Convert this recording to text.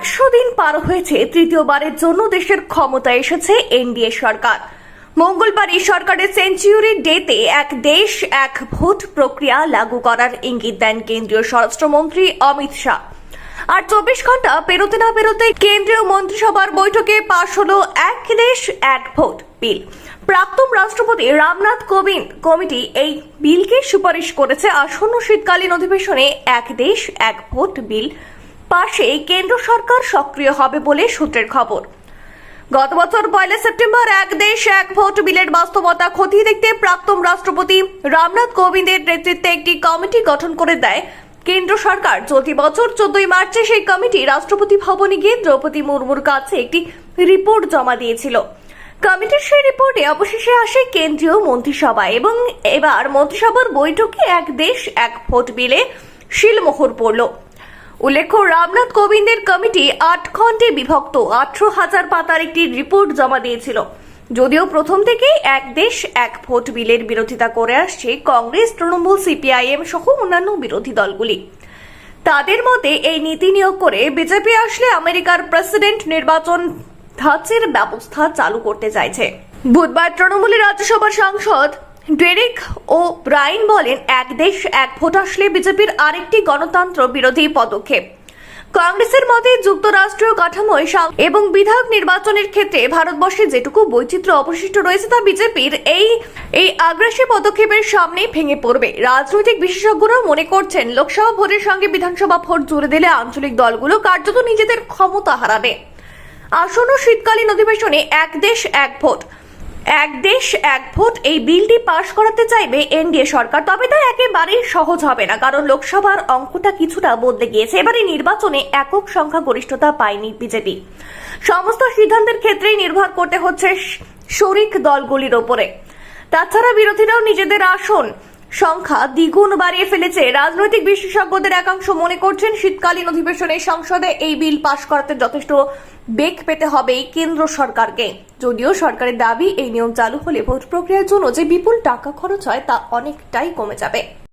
100 দিন পার হয়েছে, তৃতীয়বারের জন্য দেশের ক্ষমতায় এসেছে এনডিএ সরকার। মঙ্গলবার এই সরকারের সেঞ্চুরি ডেতে এক দেশ এক ভোট প্রক্রিয়া লাগু করার ইঙ্গিত দেন কেন্দ্রীয় স্বরাষ্ট্রমন্ত্রী অমিত শাহ। আর 24 ঘন্টা পেরোতে না পেরোতে কেন্দ্রীয় মন্ত্রিসভার বৈঠকে পাশ হলো এক দেশ এক ভোট বিল। প্রাক্তন রাষ্ট্রপতি রামনাথ কোবিন্দ কমিটি এই বিলকে সুপারিশ করেছে। আসন্ন শীতকালীন অধিবেশনে এক দেশ এক ভোট বিল পাশে কেন্দ্র সরকার সক্রিয় হবে বলে সূত্রের খবর। গত বছর 1 সেপ্টেম্বর এক দেশ এক ভোট বিলের বাস্তবতা খতিয়ে দেখতে প্রাক্তন রাষ্ট্রপতি রামনাথ কোবিন্দের নেতৃত্বে একটি কমিটি গঠন করে দেয় কেন্দ্র সরকার। চলতি বছর 14 মার্চে সেই কমিটি রাষ্ট্রপতি ভবনে গিয়ে দ্রৌপদী মুর্মুর কাছে একটি রিপোর্ট জমা দিয়েছিল। কমিটির সেই রিপোর্টে অবশেষে আসে কেন্দ্রীয় মন্ত্রিসভা এবং এবার মন্ত্রিসভার বৈঠকে এক দেশ এক ভোট বিলে শিলমোহর পড়ল। উল্লেখ্য, রামনাথ কোবিন্দের কমিটি 8 খণ্ডে বিভক্ত 18,000 পাতার একটি রিপোর্ট জমা দিয়েছিল। যদিও প্রথম থেকেই এক দেশ এক ভোট বিলের বিরোধিতা করে আসছে কংগ্রেস, তৃণমূল, সিপিআইএম সহ অন্যান্য বিরোধী দলগুলি। তাদের মতে এই নীতি নিয়োগ করে বিজেপি আসলে আমেরিকার প্রেসিডেন্ট নির্বাচন ধাঁচের ব্যবস্থা চালু করতে চাইছে। বুধবার তৃণমূলের রাজ্যসভার সাংসদ ডেরেক ও ব্রাইন বলেন, এক দেশ এক ভোট আসলে বিজেপির আরেকটি গণতন্ত্র বিরোধী পদক্ষেপ। কংগ্রেসের মতে যুক্তরাষ্ট্রীয় কাঠামোয় এবং বিধায়ক নির্বাচনের ক্ষেত্রে ভারতবর্ষে যেটুকু বৈচিত্র্য অবশিষ্ট রয়েছে তা বিজেপির এই আগ্রাসী পদক্ষেপের সামনে ভেঙে পড়বে। রাজনৈতিক বিশেষজ্ঞরা মনে করছেন, লোকসভা ভোটের সঙ্গে বিধানসভা ভোট জুড়ে দিলে আঞ্চলিক দলগুলো কার্যত নিজেদের ক্ষমতা হারাবে। আসন্ন শীতকালীন অধিবেশনে এক দেশ এক ভোট এই বিলটি পাশ করাতে চাইবে এনডিএ সরকার। তবে তা একেবারেই সহজ হবে না, কারণ লোকসভার অঙ্কটা কিছুটা বদলে গিয়েছে। এবারে নির্বাচনে একক সংখ্যাগরিষ্ঠতা পায়নি বিজেপি। সমস্ত সিদ্ধান্তের ক্ষেত্রেই নির্ভর করতে হচ্ছে শরিক দলগুলির ওপরে। তাছাড়া বিরোধীরাও নিজেদের আসন সংখ্যা দ্বিগুণ বাড়িয়ে ফেলেছে। রাজনৈতিক বিশেষজ্ঞদের একাংশ মনে করছেন, শীতকালীন অধিবেশনে সংসদে এই বিল পাশ করাতে যথেষ্ট বেগ পেতে হবে কেন্দ্র সরকারকে। যদিও সরকারের দাবি, এই নিয়ম চালু হলে ভোট প্রক্রিয়ার জন্য যে বিপুল টাকা খরচ হয় তা অনেকটাই কমে যাবে।